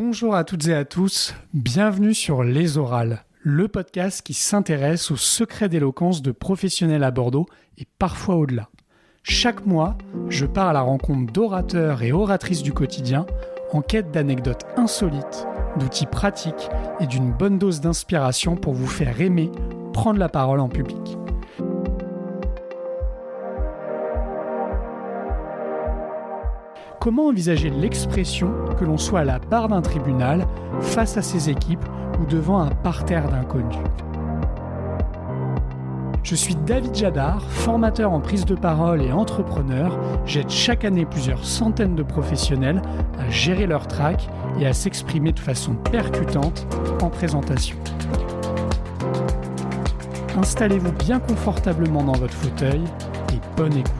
Bonjour à toutes et à tous, bienvenue sur Les Orales, le podcast qui s'intéresse aux secrets d'éloquence de professionnels à Bordeaux et parfois au-delà. Chaque mois, je pars à la rencontre d'orateurs et oratrices du quotidien en quête d'anecdotes insolites, d'outils pratiques et d'une bonne dose d'inspiration pour vous faire aimer prendre la parole en public. Comment envisager l'expression que l'on soit à la barre d'un tribunal, face à ses équipes ou devant un parterre d'inconnus ? Je suis David Jadard, formateur en prise de parole et entrepreneur. J'aide chaque année plusieurs centaines de professionnels à gérer leur trac et à s'exprimer de façon percutante en présentation. Installez-vous bien confortablement dans votre fauteuil et bonne écoute.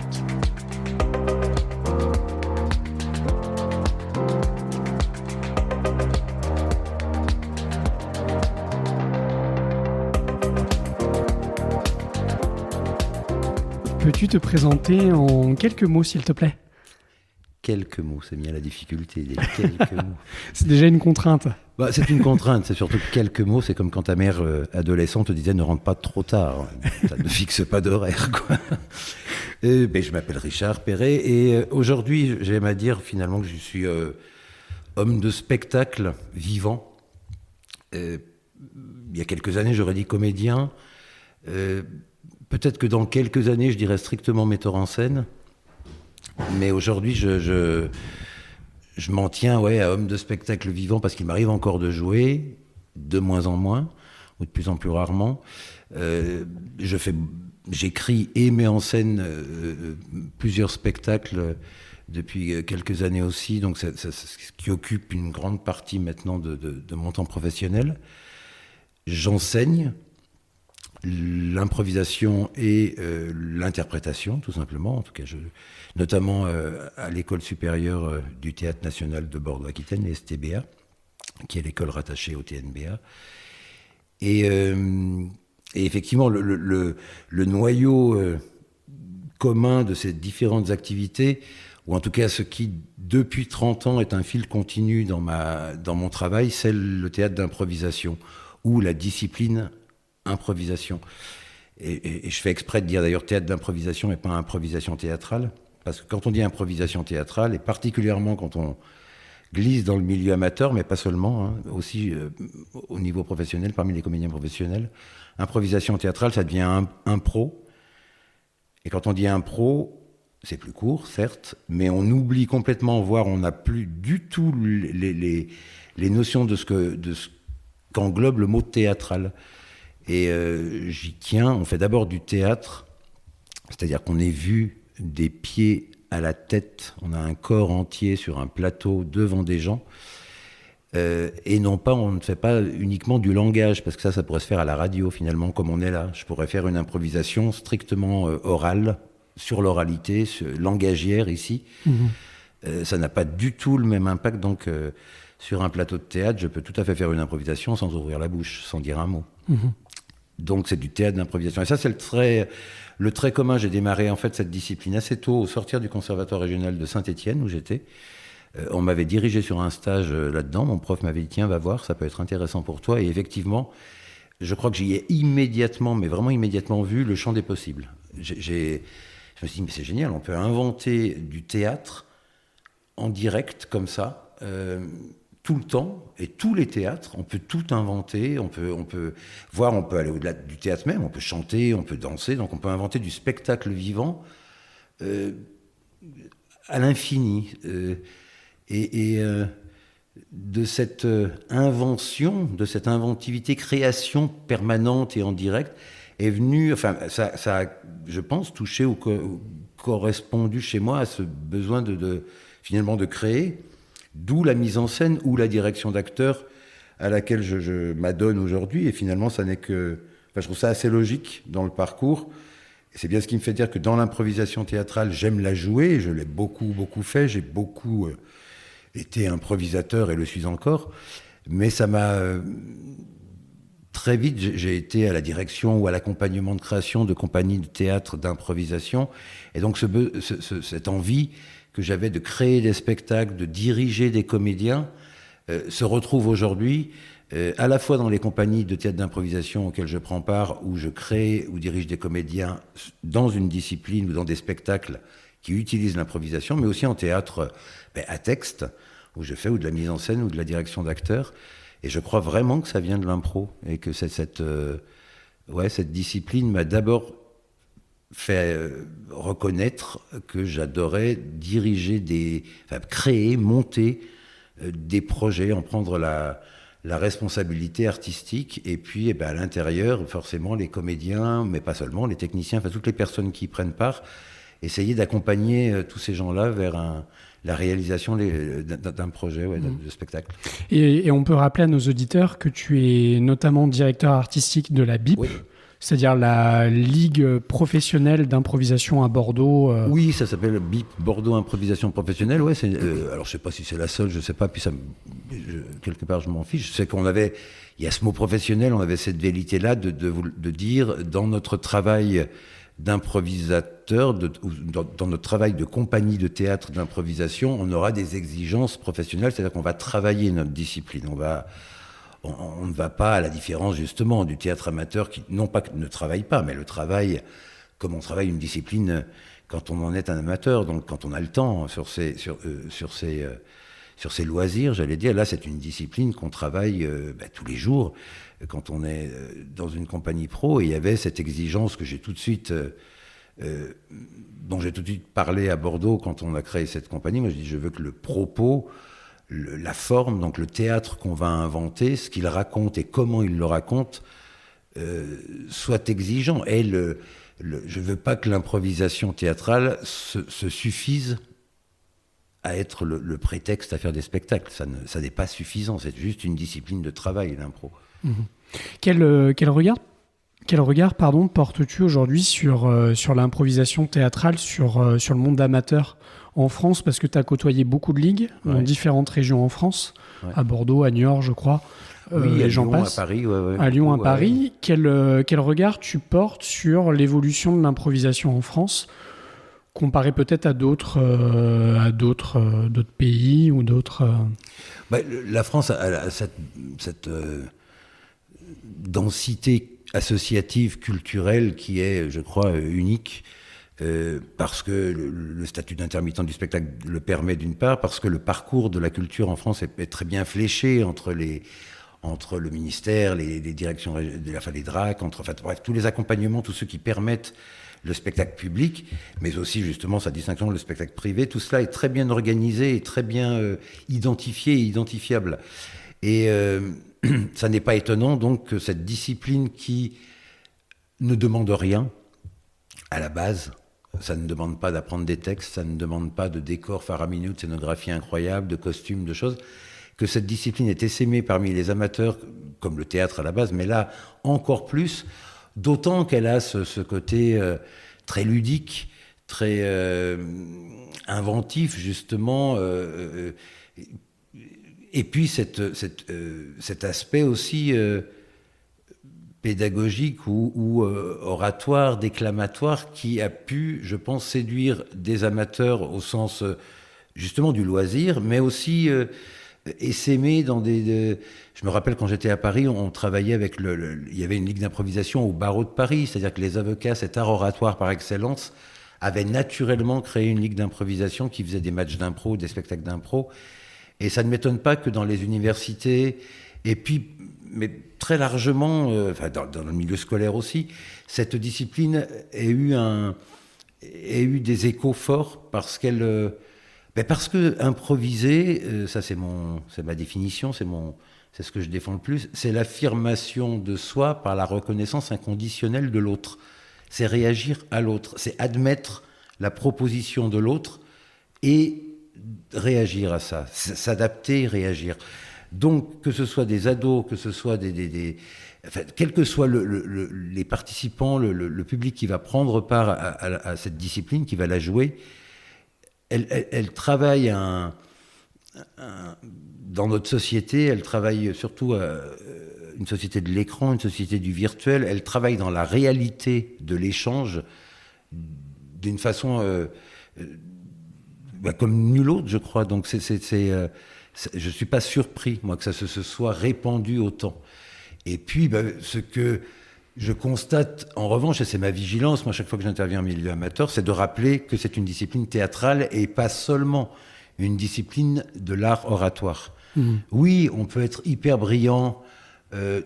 Peux-tu te présenter en quelques mots, s'il te plaît ? Quelques mots, c'est bien la difficulté, des quelques mots. C'est déjà une contrainte. C'est une contrainte, c'est surtout que quelques mots, c'est comme quand ta mère adolescente te disait ne rentre pas trop tard, ça ne fixe pas d'horaire, quoi. Je m'appelle Richard Perret et aujourd'hui, j'aime à dire finalement que je suis homme de spectacle vivant. Il y a quelques années, j'aurais dit comédien. Peut-être que dans quelques années, je dirais strictement metteur en scène. Mais aujourd'hui, je m'en tiens à homme de spectacle vivant parce qu'il m'arrive encore de jouer, de moins en moins, ou de plus en plus rarement. J'écris et mets en scène plusieurs spectacles depuis quelques années aussi, donc c'est ce qui occupe une grande partie maintenant de mon temps professionnel. J'enseigne l'improvisation et l'interprétation, tout simplement. En tout cas, notamment à l'école supérieure du Théâtre National de Bordeaux-Aquitaine, STBA, qui est l'école rattachée au TNBA. Et effectivement, le noyau commun de ces différentes activités, ou en tout cas ce qui, depuis 30 ans, est un fil continu dans mon travail, c'est le théâtre d'improvisation, ou la discipline improvisation. Et je fais exprès de dire d'ailleurs théâtre d'improvisation et pas improvisation théâtrale, parce que quand on dit improvisation théâtrale, et particulièrement quand on glisse dans le milieu amateur, mais pas seulement, aussi au niveau professionnel, parmi les comédiens professionnels, improvisation théâtrale, ça devient impro. Et quand on dit impro, c'est plus court, certes, mais on oublie complètement, voire on n'a plus du tout les notions de ce qu'englobe le mot théâtral. Et j'y tiens, on fait d'abord du théâtre, c'est-à-dire qu'on est vu des pieds à la tête, on a un corps entier sur un plateau devant des gens, et non pas, on ne fait pas uniquement du langage, parce que ça pourrait se faire à la radio finalement, comme on est là. Je pourrais faire une improvisation strictement orale, sur l'oralité, langagière ici. Ça n'a pas du tout le même impact, donc sur un plateau de théâtre, je peux tout à fait faire une improvisation sans ouvrir la bouche, sans dire un mot. Donc c'est du théâtre d'improvisation. Et ça, c'est le trait commun. J'ai démarré en fait cette discipline assez tôt, au sortir du conservatoire régional de Saint-Étienne, où j'étais. On m'avait dirigé sur un stage là-dedans. Mon prof m'avait dit, tiens, va voir, ça peut être intéressant pour toi. Et effectivement, je crois que j'y ai immédiatement, mais vraiment immédiatement vu le champ des possibles. Je me suis dit, mais c'est génial, on peut inventer du théâtre en direct, comme ça, tout le temps, et tous les théâtres, on peut tout inventer, on peut voir, on peut aller au-delà du théâtre même, on peut chanter, on peut danser, donc on peut inventer du spectacle vivant à l'infini. De cette invention, de cette inventivité, création permanente et en direct, est venue, ça a, je pense, touché ou correspondu chez moi à ce besoin finalement de créer, d'où la mise en scène ou la direction d'acteur à laquelle je m'adonne aujourd'hui. Et finalement, ça n'est que... je trouve ça assez logique dans le parcours. Et c'est bien ce qui me fait dire que dans l'improvisation théâtrale, j'aime la jouer. Je l'ai beaucoup, beaucoup fait. J'ai beaucoup été improvisateur et le suis encore. Mais ça m'a... très vite, j'ai été à la direction ou à l'accompagnement de création de compagnies de théâtre d'improvisation. Et donc, cette envie que j'avais de créer des spectacles, de diriger des comédiens, se retrouve aujourd'hui à la fois dans les compagnies de théâtre d'improvisation auxquelles je prends part, où je crée ou dirige des comédiens dans une discipline ou dans des spectacles qui utilisent l'improvisation, mais aussi en théâtre à texte, où je fais ou de la mise en scène ou de la direction d'acteurs. Et je crois vraiment que ça vient de l'impro, et que cette discipline m'a d'abord fait reconnaître que j'adorais créer, monter des projets, en prendre la responsabilité artistique, et puis à l'intérieur, forcément, les comédiens, mais pas seulement, les techniciens, toutes les personnes qui y prennent part, essayer d'accompagner tous ces gens-là vers la réalisation d'un projet, de spectacle. Et on peut rappeler à nos auditeurs que tu es notamment directeur artistique de la BIP, oui. C'est-à-dire la Ligue professionnelle d'improvisation à Bordeaux. Oui, ça s'appelle BIP, Bordeaux Improvisation Professionnelle. Ouais, alors, je ne sais pas si c'est la seule, je ne sais pas, puis quelque part, je m'en fiche. Je sais il y a ce mot professionnel, on avait cette vérité-là de dire, dans notre travail d'improvisateur, dans notre travail de compagnie de théâtre d'improvisation, on aura des exigences professionnelles, c'est-à-dire qu'on va travailler notre discipline. On ne va pas, à la différence justement du théâtre amateur qui, non pas que ne travaille pas, mais le travail comme on travaille une discipline quand on en est un amateur, donc quand on a le temps sur ses loisirs, j'allais dire. Là, c'est une discipline qu'on travaille tous les jours quand on est dans une compagnie pro. Et il y avait cette exigence que dont j'ai tout de suite parlé à Bordeaux quand on a créé cette compagnie. Moi, je dis, je veux que le propos, la forme, donc le théâtre qu'on va inventer, ce qu'il raconte et comment il le raconte, soit exigeant. Et je veux pas que l'improvisation théâtrale se suffise à être le prétexte à faire des spectacles. Ça n'est pas suffisant, c'est juste une discipline de travail, l'impro. Mmh. Quel regard portes-tu aujourd'hui sur l'improvisation théâtrale, sur le monde amateur en France, parce que tu as côtoyé beaucoup de ligues dans différentes régions en France, à Bordeaux, à Niort, je crois. Oui, à Lyon, à Paris. À Lyon, à Paris. Quel regard tu portes sur l'évolution de l'improvisation en France, comparé peut-être à d'autres pays ou d'autres... La France a cette densité associative, culturelle, qui est, je crois, unique, parce que le statut d'intermittent du spectacle le permet d'une part, parce que le parcours de la culture en France est très bien fléché entre le ministère, les directions, les DRAC, bref, tous les accompagnements, tous ceux qui permettent le spectacle public, mais aussi justement sa distinction, le spectacle privé, tout cela est très bien organisé et très bien identifié et identifiable. Et ça n'est pas étonnant donc que cette discipline qui ne demande rien à la base, ça ne demande pas d'apprendre des textes, ça ne demande pas de décors faramineux, de scénographie incroyable, de costumes, de choses, que cette discipline est essaimée parmi les amateurs, comme le théâtre à la base, mais là encore plus, d'autant qu'elle a ce côté très ludique, très inventif justement, et puis cet aspect aussi pédagogique ou oratoire, déclamatoire, qui a pu, je pense, séduire des amateurs au sens justement du loisir, mais aussi essaimer dans je me rappelle quand j'étais à Paris, on travaillait avec il y avait une ligue d'improvisation au barreau de Paris, c'est-à-dire que les avocats, cet art oratoire par excellence, avaient naturellement créé une ligue d'improvisation qui faisait des matchs d'impro, des spectacles d'impro. Et ça ne m'étonne pas que dans les universités, et puis, mais très largement, dans le milieu scolaire aussi, cette discipline ait eu des échos forts parce que improviser, ça c'est ma définition, c'est ce que je défends le plus, c'est l'affirmation de soi par la reconnaissance inconditionnelle de l'autre. C'est réagir à l'autre, c'est admettre la proposition de l'autre et réagir à ça, s'adapter, réagir. Donc, que ce soit des ados, que ce soit quels que soient les participants, le public qui va prendre part à cette discipline, qui va la jouer, elle travaille dans notre société, elle travaille surtout une société de l'écran, une société du virtuel, elle travaille dans la réalité de l'échange d'une façon comme nulle autre, je crois. Donc c'est je ne suis pas surpris, moi, que ça se soit répandu autant. Et puis, ce que je constate, en revanche, et c'est ma vigilance, moi, chaque fois que j'interviens en milieu amateur, c'est de rappeler que c'est une discipline théâtrale et pas seulement une discipline de l'art oratoire. Oui, on peut être hyper brillant,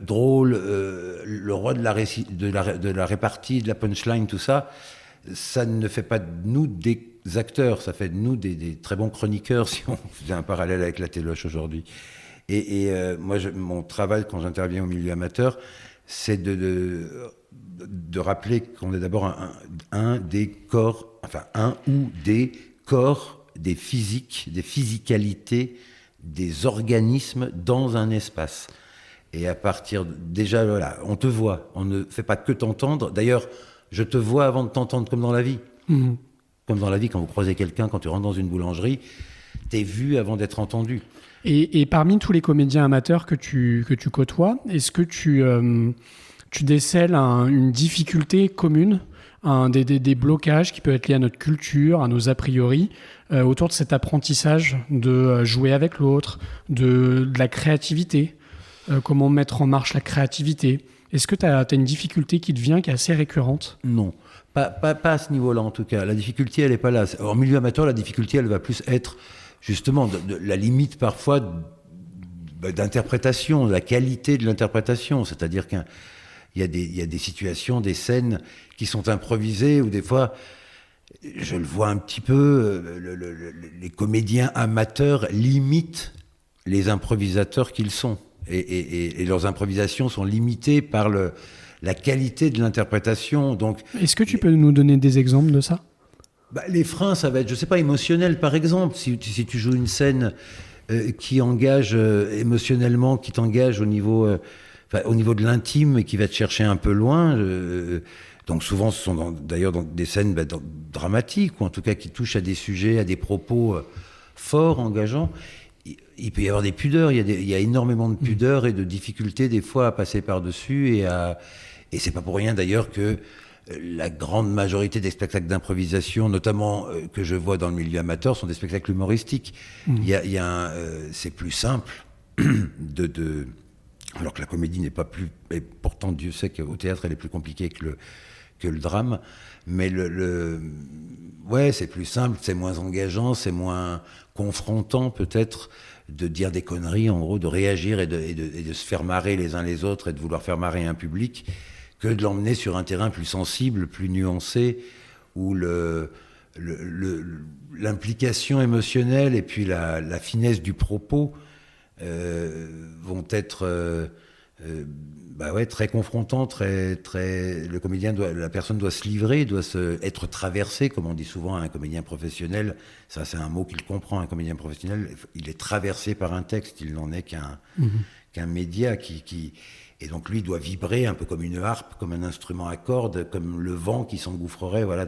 drôle, le roi de la répartie, de la punchline, tout ça. Ça ne fait pas de nous des acteurs, ça fait de nous des très bons chroniqueurs, si on faisait un parallèle avec la téloche aujourd'hui. Et moi, mon travail, quand j'interviens au milieu amateur, c'est de rappeler qu'on est d'abord un des corps, enfin un ou des corps, des physiques, des physicalités, des organismes dans un espace. Et à partir déjà, voilà, on te voit, on ne fait pas que t'entendre. D'ailleurs, je te vois avant de t'entendre, comme dans la vie. Comme dans la vie, quand vous croisez quelqu'un, quand tu rentres dans une boulangerie, t'es vu avant d'être entendu. Et parmi tous les comédiens amateurs que tu côtoies, est-ce que tu décèles une difficulté commune, des blocages qui peuvent être liés à notre culture, à nos a priori, autour de cet apprentissage de jouer avec l'autre, de la créativité, comment mettre en marche la créativité? Est-ce que tu as une difficulté qui te vient, qui est assez récurrente? Non, pas à ce niveau-là en tout cas. La difficulté, elle n'est pas là. En milieu amateur, la difficulté, elle va plus être justement de la limite parfois d'interprétation, de la qualité de l'interprétation. C'est-à-dire qu'il y a des situations, des scènes qui sont improvisées, où des fois, je le vois un petit peu, les comédiens amateurs limitent les improvisateurs qu'ils sont. Et leurs improvisations sont limitées par la qualité de l'interprétation. Donc, est-ce que tu peux nous donner des exemples de ça? Les freins, ça va être, je sais pas, émotionnel, par exemple. Si tu joues une scène qui engage émotionnellement, qui t'engage au niveau de l'intime et qui va te chercher un peu loin. Donc souvent, ce sont d'ailleurs dans des scènes dramatiques, ou en tout cas qui touchent à des sujets, à des propos forts, engageants. Il peut y avoir des pudeurs, il y a énormément de pudeurs et de difficultés des fois à passer par-dessus. Et c'est pas pour rien d'ailleurs que la grande majorité des spectacles d'improvisation, notamment que je vois dans le milieu amateur, sont des spectacles humoristiques. C'est plus simple alors que la comédie n'est pas plus... Et pourtant, Dieu sait qu'au théâtre, elle est plus compliquée que le drame. Mais ouais, c'est plus simple, c'est moins engageant, c'est moins confrontant peut-être de dire des conneries, en gros, de réagir et de se faire marrer les uns les autres et de vouloir faire marrer un public, que de l'emmener sur un terrain plus sensible, plus nuancé, où l'implication émotionnelle et puis la finesse du propos vont être très confrontants, le comédien la personne doit se livrer, doit être traversé, comme on dit souvent à un comédien professionnel. Ça, c'est un mot qu'il comprend, un comédien professionnel. Il est traversé par un texte, il n'en est qu'un média et donc lui doit vibrer un peu comme une harpe, comme un instrument à cordes, comme le vent qui s'engouffrerait, voilà,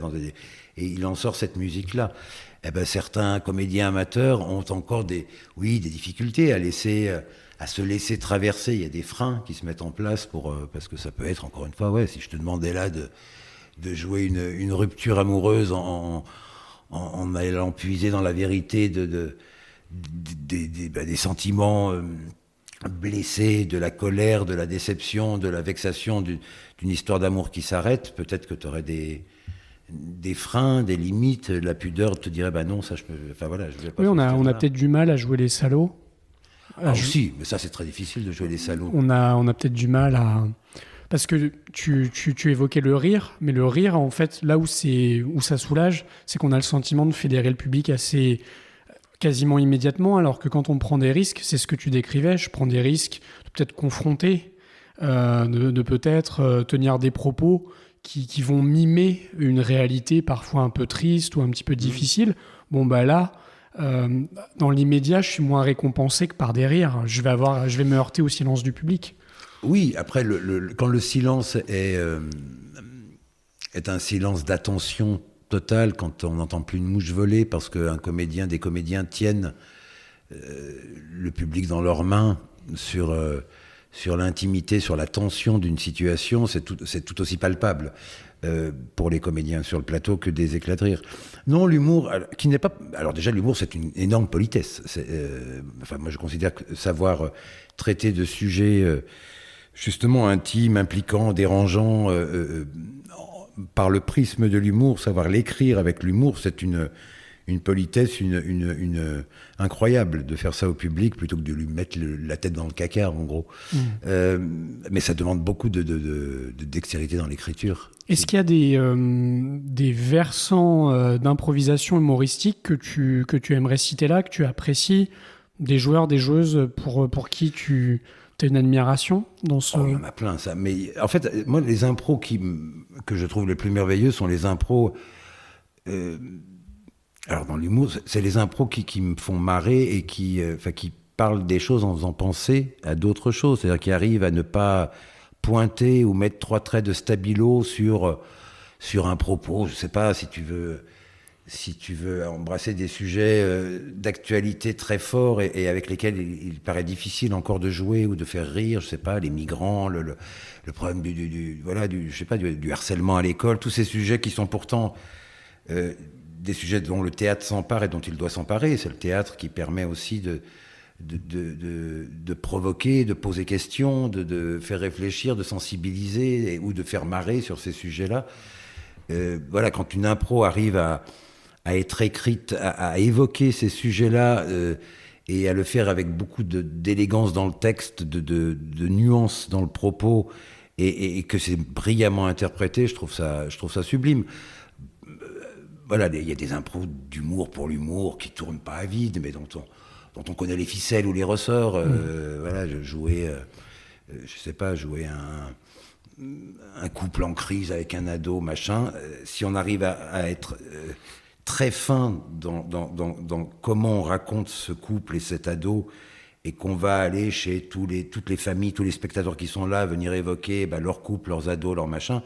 et il en sort cette musique-là. Certains comédiens amateurs ont encore des difficultés à se laisser traverser. Il y a des freins qui se mettent en place parce que ça peut être, encore une fois, si je te demandais là de jouer une rupture amoureuse en allant puiser dans la vérité des sentiments blessés, de la colère, de la déception, de la vexation d'une histoire d'amour qui s'arrête, peut-être que tu aurais des freins, des limites. La pudeur te dirait non, ça je peux... Enfin voilà, je vais pas... Oui, on a peut-être du mal à jouer les salauds. Aussi, mais ça c'est très difficile de jouer les salauds. On a peut-être du mal à... Parce que tu évoquais le rire, mais le rire, en fait, là où ça soulage, c'est qu'on a le sentiment de fédérer le public assez quasiment immédiatement, alors que quand on prend des risques, c'est ce que tu décrivais, je prends des risques de peut-être confronter, de peut-être tenir des propos qui vont mimer une réalité parfois un peu triste ou un petit peu difficile. Là, dans l'immédiat, je suis moins récompensé que par des rires. Je vais me heurter au silence du public. Oui, après, quand le silence est un silence d'attention totale, quand on n'entend plus une mouche voler parce des comédiens tiennent le public dans leurs mains sur sur l'intimité, sur la tension d'une situation, c'est tout aussi palpable pour les comédiens sur le plateau que des éclats de rire. Non, l'humour, qui n'est pas... Alors déjà, l'humour, c'est une énorme politesse. Enfin, moi, je considère que savoir traiter de sujets justement intimes, impliquants, dérangeants, par le prisme de l'humour, savoir l'écrire avec l'humour, c'est une politesse, incroyable de faire ça au public plutôt que de lui mettre la tête dans le caca, en gros. Mais ça demande beaucoup de dextérité dans l'écriture. Est-ce qu'il y a des versants d'improvisation humoristique que tu aimerais citer là, que tu apprécies, des joueurs, des joueuses pour qui tu as une admiration dans ce... Oh, il y en a plein, ça. Mais en fait, moi, les impros que je trouve les plus merveilleux sont les impros... alors dans l'humour, c'est les impros qui me font marrer et qui parlent des choses en faisant penser à d'autres choses. C'est-à-dire qui arrivent à ne pas pointer ou mettre 3 traits de stabilo sur un propos. Je sais pas, si tu veux embrasser des sujets d'actualité très forts et avec lesquels il paraît difficile encore de jouer ou de faire rire, je sais pas, les migrants, le problème du harcèlement à l'école, tous ces sujets qui sont pourtant des sujets dont le théâtre s'empare et dont il doit s'emparer. C'est le théâtre qui permet aussi de provoquer, de poser questions, de faire réfléchir, de sensibiliser ou de faire marrer sur ces sujets-là. Quand une impro arrive à être écrite, à évoquer ces sujets-là et à le faire avec beaucoup d'élégance dans le texte, de nuances dans le propos et que c'est brillamment interprété, je trouve ça sublime. Il y a des impros d'humour pour l'humour qui tournent pas à vide, mais dont on connaît les ficelles ou les ressorts. Jouer un couple en crise avec un ado, machin. Si on arrive à être très fin dans comment on raconte ce couple et cet ado, et qu'on va aller chez toutes les familles, tous les spectateurs qui sont là, venir évoquer leur couple, leurs ados, leurs machins.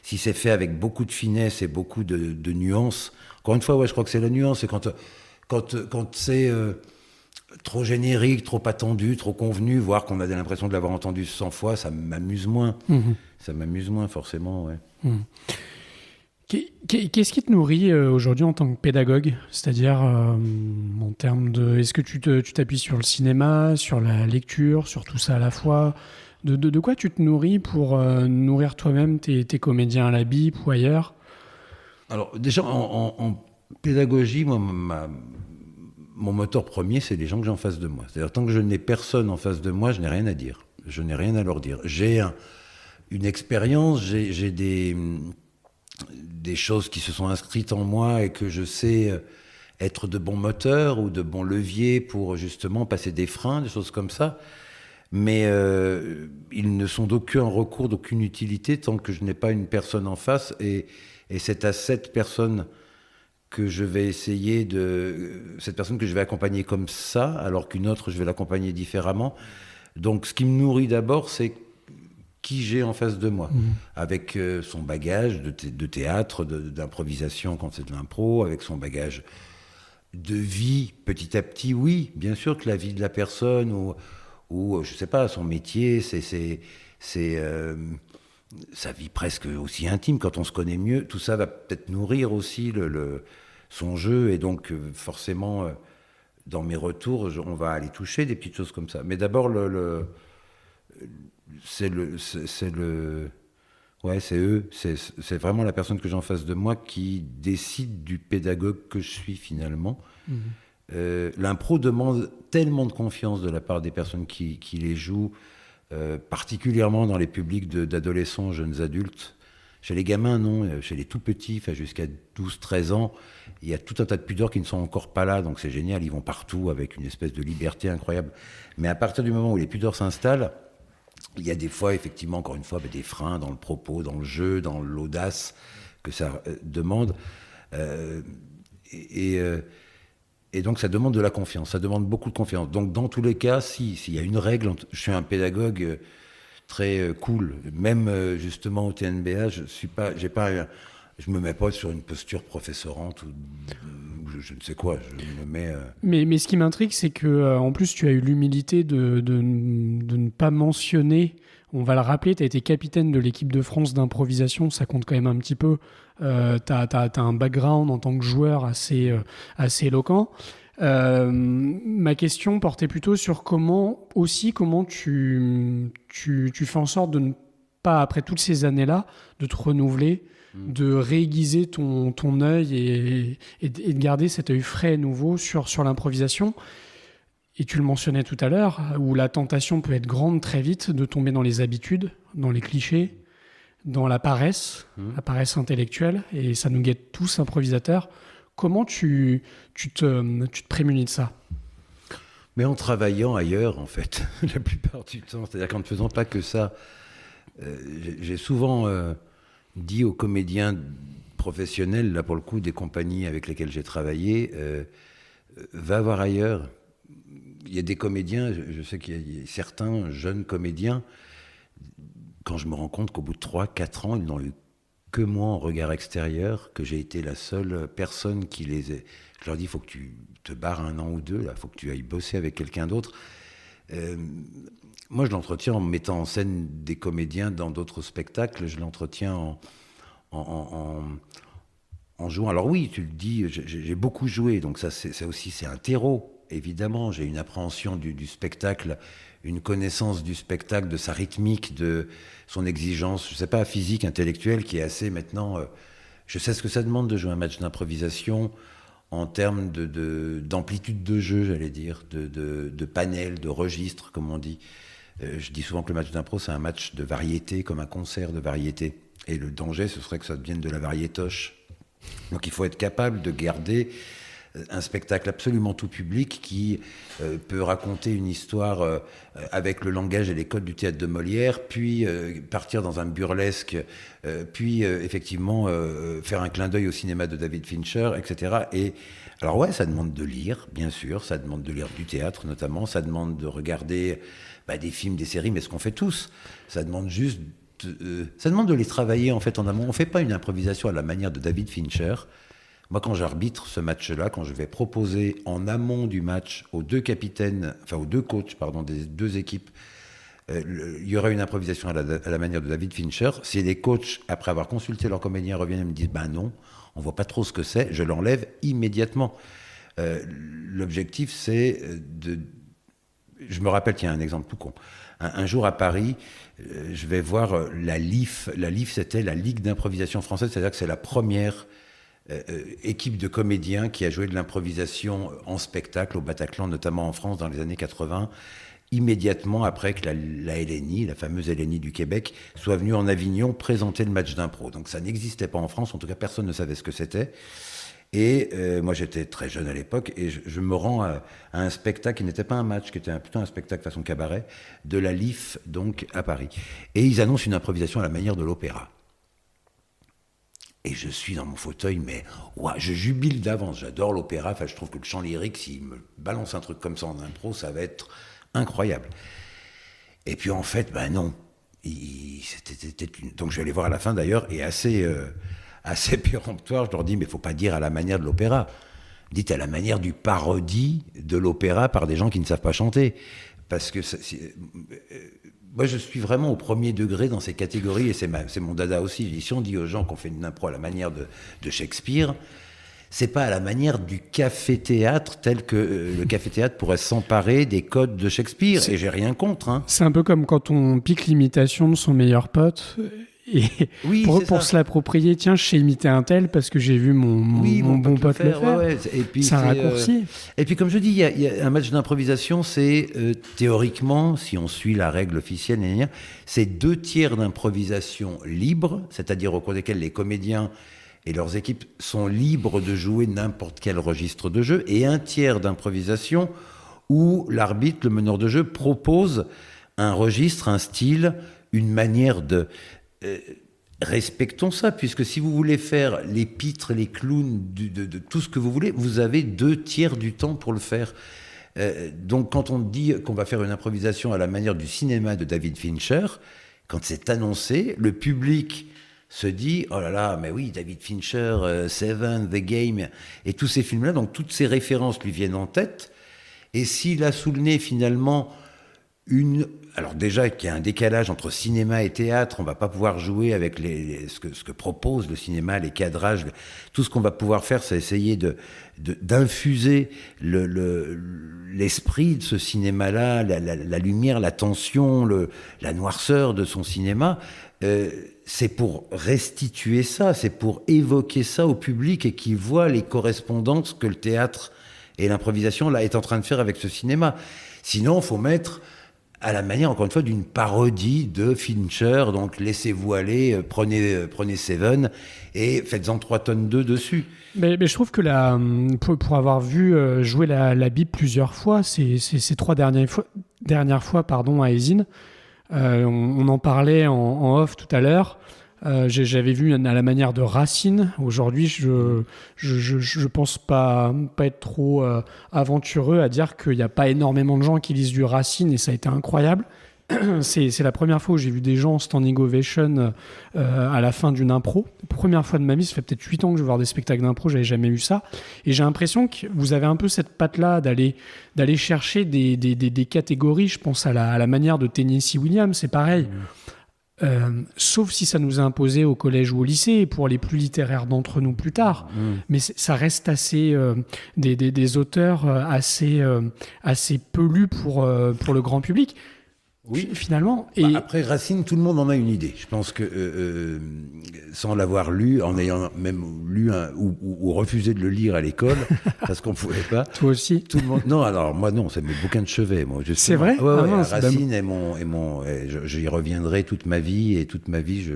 Si c'est fait avec beaucoup de finesse et beaucoup de nuances, encore une fois, je crois que c'est la nuance. C'est quand c'est trop générique, trop attendu, trop convenu, voire qu'on a l'impression de l'avoir entendu 100 fois, ça m'amuse moins. Ça m'amuse moins, forcément, ouais. Qu'est-ce qui te nourrit aujourd'hui en tant que pédagogue ? C'est-à-dire, en termes de... Est-ce que tu t'appuies sur le cinéma, sur la lecture, sur tout ça à la fois ? De quoi tu te nourris pour nourrir toi-même tes comédiens à la BIP ou ailleurs ? Alors, déjà, en pédagogie, moi, mon moteur premier, c'est les gens que j'ai en face de moi. C'est-à-dire, tant que je n'ai personne en face de moi, je n'ai rien à dire. Je n'ai rien à leur dire. J'ai une expérience, j'ai des choses qui se sont inscrites en moi et que je sais être de bons moteurs ou de bons leviers pour justement passer des freins, des choses comme ça. Mais ils ne sont d'aucun recours, d'aucune utilité tant que je n'ai pas une personne en face. Et c'est à cette personne que je vais cette personne que je vais accompagner comme ça, alors qu'une autre, je vais l'accompagner différemment. Donc, ce qui me nourrit d'abord, c'est qui j'ai en face de moi, avec son bagage de théâtre, d'improvisation quand c'est de l'impro, avec son bagage de vie petit à petit. Oui, bien sûr que la vie de la personne ou je sais pas, son métier, c'est sa vie presque aussi intime, quand on se connaît mieux, tout ça va peut-être nourrir aussi son jeu, et donc forcément, dans mes retours, on va aller toucher des petites choses comme ça. Mais d'abord, c'est eux, c'est vraiment la personne que j'ai en face de moi qui décide du pédagogue que je suis finalement. L'impro demande tellement de confiance de la part des personnes qui les jouent, particulièrement dans les publics d'adolescents, jeunes adultes. Chez les gamins, non. Chez les tout petits, jusqu'à 12-13 ans, il y a tout un tas de pudeurs qui ne sont encore pas là, donc c'est génial, ils vont partout avec une espèce de liberté incroyable. Mais à partir du moment où les pudeurs s'installent, il y a des fois, effectivement, encore une fois, des freins dans le propos, dans le jeu, dans l'audace que ça demande. Et donc, ça demande de la confiance, ça demande beaucoup de confiance. Donc, dans tous les cas, s'il y a une règle, je suis un pédagogue très cool. Même, justement, au TNBA, je me mets pas sur une posture professorante ou je ne sais quoi. Je me mets. Mais ce qui m'intrigue, c'est que en plus, tu as eu l'humilité de ne pas mentionner, on va le rappeler, tu as été capitaine de l'équipe de France d'improvisation, ça compte quand même un petit peu. Tu as un background en tant que joueur assez éloquent. Ma question portait plutôt sur comment tu fais en sorte de ne pas, après toutes ces années-là, de te renouveler, de réaiguiser ton œil et de garder cet œil frais et nouveau sur l'improvisation. Et tu le mentionnais tout à l'heure, où la tentation peut être grande très vite de tomber dans les habitudes, dans les clichés, dans la paresse intellectuelle, et ça nous guette tous, improvisateurs. Comment tu te prémunis de ça ? Mais en travaillant ailleurs, en fait, la plupart du temps. C'est-à-dire qu'en ne faisant pas que ça, j'ai souvent dit aux comédiens professionnels, là pour le coup, des compagnies avec lesquelles j'ai travaillé, va voir ailleurs. Il y a des comédiens, je sais qu'il y a certains jeunes comédiens, quand je me rends compte qu'au bout de 3-4 ans, ils n'ont eu que moi en regard extérieur, que j'ai été la seule personne qui les ait... Je leur dis, il faut que tu te barres 1 an ou 2, il faut que tu ailles bosser avec quelqu'un d'autre. Moi, je l'entretiens en mettant en scène des comédiens dans d'autres spectacles, je l'entretiens en jouant. Alors oui, tu le dis, j'ai beaucoup joué, donc ça aussi, c'est un terreau. Évidemment, j'ai une appréhension du spectacle, une connaissance du spectacle, de sa rythmique, de son exigence, je ne sais pas, physique, intellectuelle, qui est assez maintenant... je sais ce que ça demande de jouer un match d'improvisation en termes d'amplitude de jeu, j'allais dire, de panel, de registre, comme on dit. Je dis souvent que le match d'impro, c'est un match de variété, comme un concert de variété. Et le danger, ce serait que ça devienne de la variétoche. Donc il faut être capable de garder un spectacle absolument tout public qui peut raconter une histoire avec le langage et les codes du théâtre de Molière, puis partir dans un burlesque, puis effectivement faire un clin d'œil au cinéma de David Fincher, etc. Et alors ouais, ça demande de lire, bien sûr, ça demande de lire du théâtre notamment, ça demande de regarder des films, des séries, mais ce qu'on fait tous, ça demande juste ça demande de les travailler en fait en amont. On ne fait pas une improvisation à la manière de David Fincher. Moi, quand j'arbitre ce match-là, quand je vais proposer en amont du match aux deux capitaines, enfin aux deux coachs, des deux équipes, il y aura une improvisation à la manière de David Fincher. Si les coachs, après avoir consulté leurs comédiens, reviennent et me disent « non, on ne voit pas trop ce que c'est », je l'enlève immédiatement. L'objectif, c'est de... Je me rappelle, tiens, un exemple tout con. Un jour à Paris, je vais voir la LIF. La LIF, c'était la Ligue d'improvisation française, c'est-à-dire que c'est la première équipe de comédiens qui a joué de l'improvisation en spectacle au Bataclan, notamment en France dans les années 80, immédiatement après que la LNI, la fameuse LNI du Québec, soit venue en Avignon présenter le match d'impro. Donc ça n'existait pas en France, en tout cas personne ne savait ce que c'était. Et moi j'étais très jeune à l'époque et je me rends à un spectacle qui n'était pas un match, qui était plutôt un spectacle façon cabaret, de la LIF donc à Paris. Et ils annoncent une improvisation à la manière de l'opéra. Et je suis dans mon fauteuil, mais je jubile d'avance, j'adore l'opéra, enfin, je trouve que le chant lyrique, s'il me balance un truc comme ça en impro, ça va être incroyable. Et puis en fait, non. Donc je vais aller voir à la fin d'ailleurs, et assez péremptoire, je leur dis, mais il ne faut pas dire à la manière de l'opéra. Dites à la manière du parodie de l'opéra par des gens qui ne savent pas chanter. Parce que moi, je suis vraiment au premier degré dans ces catégories, et c'est mon dada aussi. Si on dit aux gens qu'on fait une impro à la manière de Shakespeare, c'est pas à la manière du café-théâtre, tel que le café-théâtre pourrait s'emparer des codes de Shakespeare, et j'ai rien contre. Hein. C'est un peu comme quand on pique l'imitation de son meilleur pote... Et oui, pour se l'approprier, tiens, je sais imiter un tel parce que j'ai vu mon bon pote le faire. Ouais. Et puis, c'est un raccourci. Et puis, comme je dis, il y a un match d'improvisation, c'est théoriquement, si on suit la règle officielle, c'est 2/3 d'improvisation libre, c'est-à-dire au cours desquels les comédiens et leurs équipes sont libres de jouer n'importe quel registre de jeu, et 1/3 d'improvisation où l'arbitre, le meneur de jeu, propose un registre, un style, une manière de... respectons ça, puisque si vous voulez faire les pitres, les clowns, de tout ce que vous voulez, vous avez 2/3 du temps pour le faire. Donc quand on dit qu'on va faire une improvisation à la manière du cinéma de David Fincher, quand c'est annoncé, le public se dit « Oh là là, mais oui, David Fincher, Seven, The Game, et tous ces films-là, donc toutes ces références lui viennent en tête. Et s'il a sous le nez finalement Alors déjà qu'il y a un décalage entre cinéma et théâtre, on va pas pouvoir jouer avec ce que propose le cinéma, les cadrages, tout ce qu'on va pouvoir faire, c'est essayer d'infuser l'esprit de ce cinéma-là, la lumière, la tension, la noirceur de son cinéma. C'est pour restituer ça, c'est pour évoquer ça au public et qu'il voit les correspondances que le théâtre et l'improvisation là est en train de faire avec ce cinéma. Sinon, il faut mettre à la manière, encore une fois, d'une parodie de Fincher, donc laissez-vous aller, prenez Seven et faites-en 3 tonnes d'œufs dessus. Mais je trouve que pour avoir vu jouer la Bible plusieurs fois, ces 3 dernières fois à Eysines, on en parlait en off tout à l'heure. J'avais vu à la manière de Racine. Aujourd'hui, je pense pas être trop aventureux à dire qu'il n'y a pas énormément de gens qui lisent du Racine et ça a été incroyable. C'est la première fois où j'ai vu des gens en standing ovation à la fin d'une impro. Première fois de ma vie, ça fait peut-être 8 ans que je vais voir des spectacles d'impro, j'avais jamais vu ça. Et j'ai l'impression que vous avez un peu cette patte-là d'aller chercher des catégories. Je pense à la manière de Tennessee Williams, c'est pareil. Sauf si ça nous a imposé au collège ou au lycée, et pour les plus littéraires d'entre nous plus tard. Mais ça reste assez des auteurs assez peu lus pour le grand public. Oui, finalement. Et après Racine, tout le monde en a une idée. Je pense que sans l'avoir lu, en ayant même lu ou refusé de le lire à l'école, parce qu'on ne pouvait pas. Toi aussi. Tout le monde. Non, alors moi non, c'est mes bouquins de chevet. Moi, c'est vrai. Ouais, Racine j'y reviendrai toute ma vie et toute ma vie,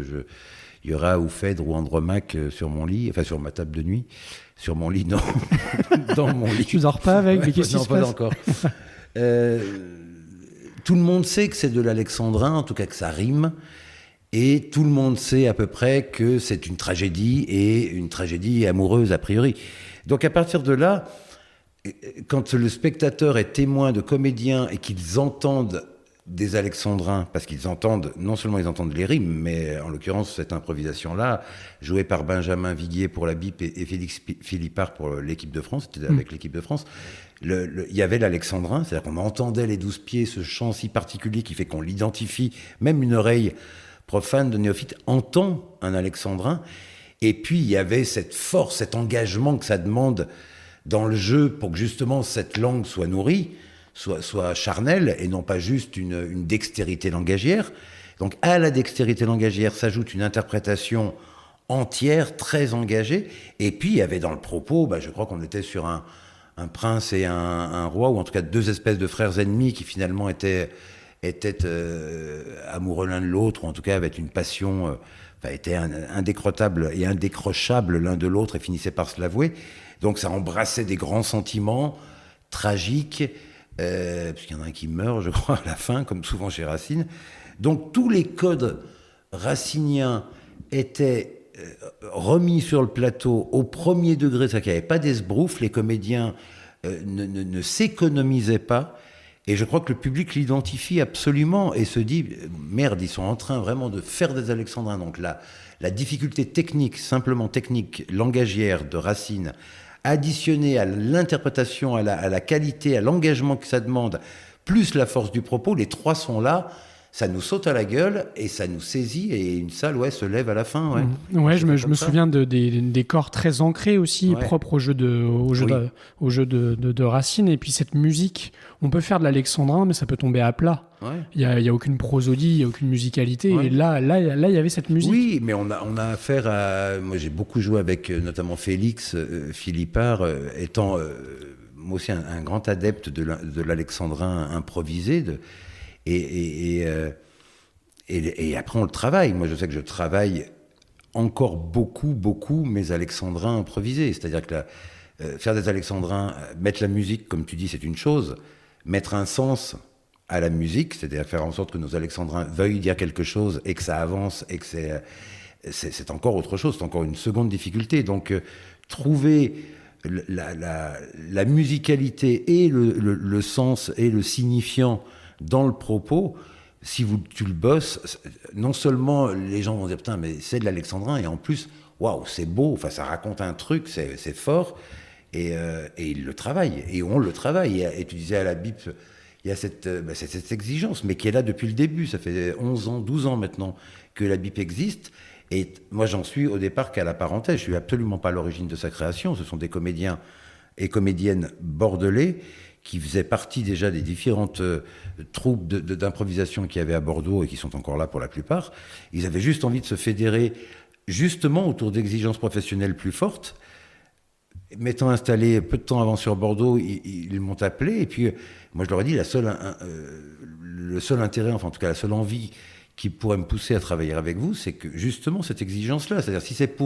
il y aura ou Phèdre ou Andromaque sur mon lit, enfin sur ma table de nuit, sur mon lit, non, dans mon lit. Tu dors pas avec, mais qu'est-ce qui se passe? Non, pas encore. Tout le monde sait que c'est de l'alexandrin, en tout cas que ça rime, et tout le monde sait à peu près que c'est une tragédie, et une tragédie amoureuse a priori. Donc à partir de là, quand le spectateur est témoin de comédiens et qu'ils entendent des alexandrins, parce qu'ils entendent, non seulement ils entendent les rimes, mais en l'occurrence cette improvisation-là, jouée par Benjamin Viguier pour la BIP et Félix Philippard pour l'équipe de France, c'était avec l'équipe de France, il y avait l'alexandrin, c'est-à-dire qu'on entendait les 12 pieds, ce chant si particulier qui fait qu'on l'identifie, même une oreille profane de néophyte entend un alexandrin, et puis il y avait cette force, cet engagement que ça demande dans le jeu pour que justement cette langue soit nourrie, soit charnelle, et non pas juste une dextérité langagière. Donc à la dextérité langagière s'ajoute une interprétation entière, très engagée, et puis il y avait dans le propos, je crois qu'on était sur un prince et un roi, ou en tout cas 2 espèces de frères ennemis qui finalement étaient amoureux l'un de l'autre, ou en tout cas avaient une passion, étaient indécrottables et indécrochables l'un de l'autre et finissaient par se l'avouer. Donc ça embrassait des grands sentiments tragiques, puisqu'il y en a un qui meurt, je crois, à la fin, comme souvent chez Racine. Donc tous les codes raciniens étaient remis sur le plateau au premier degré, c'est-à-dire qu'il n'y avait pas d'esbrouf, les comédiens ne s'économisaient pas, et je crois que le public l'identifie absolument et se dit merde, ils sont en train vraiment de faire des alexandrins. Donc la difficulté technique, simplement technique, langagière de Racine, additionnée à l'interprétation, à la qualité, à l'engagement que ça demande, plus la force du propos, les 3 sont là. Ça nous saute à la gueule et ça nous saisit, et une salle se lève à la fin. Ouais, je me souviens des corps très ancrés aussi, propres au jeu de Racine. Et puis cette musique, on peut faire de l'alexandrin, mais ça peut tomber à plat. Il y a aucune prosodie, il y a aucune musicalité. Et là, il y avait cette musique. Oui, mais on a affaire à. Moi, j'ai beaucoup joué avec notamment Félix Philippard, étant moi aussi un grand adepte de l'alexandrin improvisé. Et après, on le travaille. Moi, je sais que je travaille encore beaucoup mes alexandrins improvisés. C'est-à-dire que faire des alexandrins, mettre la musique, comme tu dis, c'est une chose. Mettre un sens à la musique, c'est-à-dire faire en sorte que nos alexandrins veuillent dire quelque chose et que ça avance et que c'est encore autre chose. C'est encore une seconde difficulté. Donc, trouver la musicalité et le sens et le signifiant dans le propos, si tu le bosses, non seulement les gens vont dire putain mais c'est de l'alexandrin, et en plus waouh c'est beau, enfin ça raconte un truc, c'est fort, et ils le travaillent, et on le travaille, et tu disais à la BIP il il y a cette exigence, mais qui est là depuis le début. Ça fait 11 ans, 12 ans maintenant que la BIP existe. Et moi, j'en suis au départ qu'à la parenthèse. Je suis absolument pas à l'origine de sa création. Ce sont des comédiens et comédiennes bordelais qui faisaient partie déjà des différentes troupes d'improvisation qu'il y avait à Bordeaux et qui sont encore là pour la plupart. Ils avaient juste envie de se fédérer justement autour d'exigences professionnelles plus fortes. M'étant installé peu de temps avant sur Bordeaux, ils m'ont appelé. Et puis, moi, je leur ai dit, le seul intérêt, enfin en tout cas la seule envie qui pourrait me pousser à travailler avec vous, c'est que justement cette exigence-là, c'est-à-dire si c'est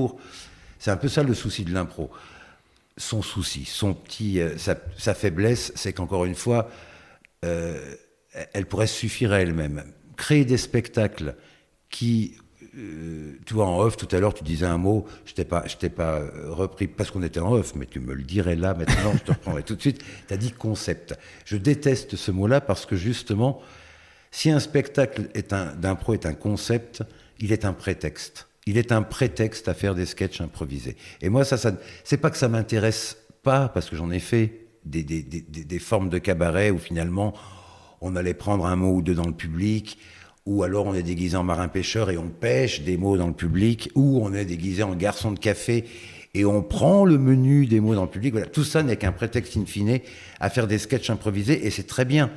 c'est un peu ça le souci de l'impro. Son souci, sa faiblesse, c'est qu'encore une fois, elle pourrait suffire à elle-même. Créer des spectacles qui, tu vois, en off, tout à l'heure, tu disais un mot, je t'ai pas repris parce qu'on était en off, mais tu me le dirais là, maintenant, je te reprendrai tout de suite. Tu as dit concept. Je déteste ce mot-là parce que justement, si un spectacle d'impro est un concept, il est un prétexte. Il est un prétexte à faire des sketchs improvisés. Et moi, ça c'est pas que ça m'intéresse pas, parce que j'en ai fait des formes de cabaret où finalement, on allait prendre un mot ou deux dans le public, ou alors on est déguisé en marin-pêcheur et on pêche des mots dans le public, ou on est déguisé en garçon de café et on prend le menu des mots dans le public. Voilà. Tout ça n'est qu'un prétexte in fine à faire des sketchs improvisés, et c'est très bien.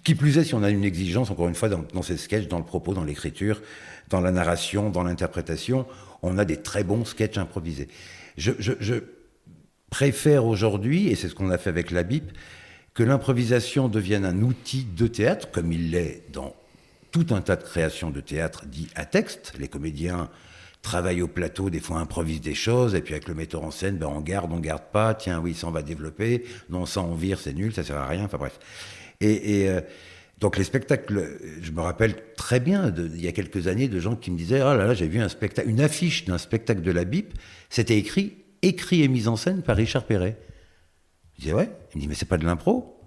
Qui plus est, si on a une exigence, encore une fois, dans ces sketchs, dans le propos, dans l'écriture, dans la narration, dans l'interprétation, on a des très bons sketchs improvisés. Je préfère aujourd'hui, et c'est ce qu'on a fait avec la BIP, que l'improvisation devienne un outil de théâtre, comme il l'est dans tout un tas de créations de théâtre dit à texte. Les comédiens travaillent au plateau, des fois improvisent des choses, et puis avec le metteur en scène, on garde pas, tiens, oui, ça on va développer, non, ça on vire, c'est nul, ça sert à rien, enfin bref. Donc les spectacles, je me rappelle très bien, il y a quelques années, de gens qui me disaient « Oh là là, j'ai vu une affiche d'un spectacle de la BIP, c'était écrit et mis en scène par Richard Perret. » Je disais « Ouais ». Il me dit « Mais c'est pas de l'impro ».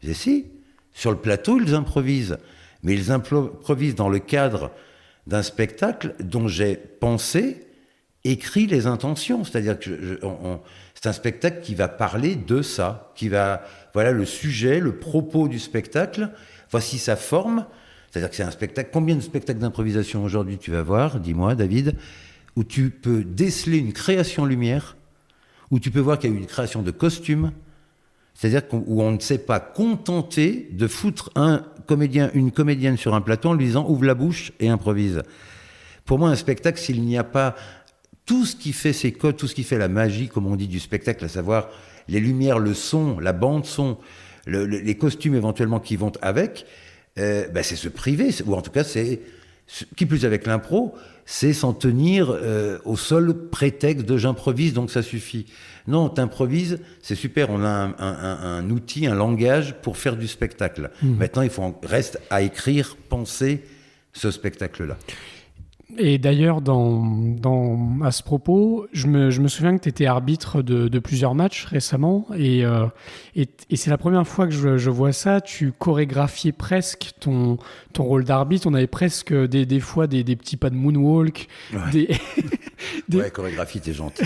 Je disais « Si, sur le plateau, ils improvisent. Mais ils improvisent dans le cadre d'un spectacle dont j'ai pensé, écrit les intentions. C'est-à-dire que c'est un spectacle qui va parler de ça, voilà le sujet, le propos du spectacle, voici sa forme. C'est-à-dire que c'est un spectacle. Combien de spectacles d'improvisation aujourd'hui tu vas voir, dis-moi, David, où tu peux déceler une création lumière, où tu peux voir qu'il y a eu une création de costume, c'est-à-dire où on ne s'est pas contenté de foutre un comédien, une comédienne sur un plateau en lui disant ouvre la bouche et improvise. Pour moi, un spectacle, s'il n'y a pas tout ce qui fait ses codes, tout ce qui fait la magie, comme on dit, du spectacle, à savoir les lumières, le son, la bande son, les costumes éventuellement qui vont avec, c'est se priver, ou en tout cas, qui plus avec l'impro, c'est s'en tenir au seul prétexte de j'improvise, donc ça suffit. Non, t'improvises, c'est super, on a un outil, un langage pour faire du spectacle. Maintenant, il reste à écrire, penser ce spectacle-là. Et d'ailleurs, à ce propos, je me souviens que tu étais arbitre de plusieurs matchs récemment, et c'est la première fois que je vois ça. Tu chorégraphiais presque ton rôle d'arbitre. On avait presque des fois des petits pas de moonwalk. Ouais, ouais, chorégraphie, t'es gentil.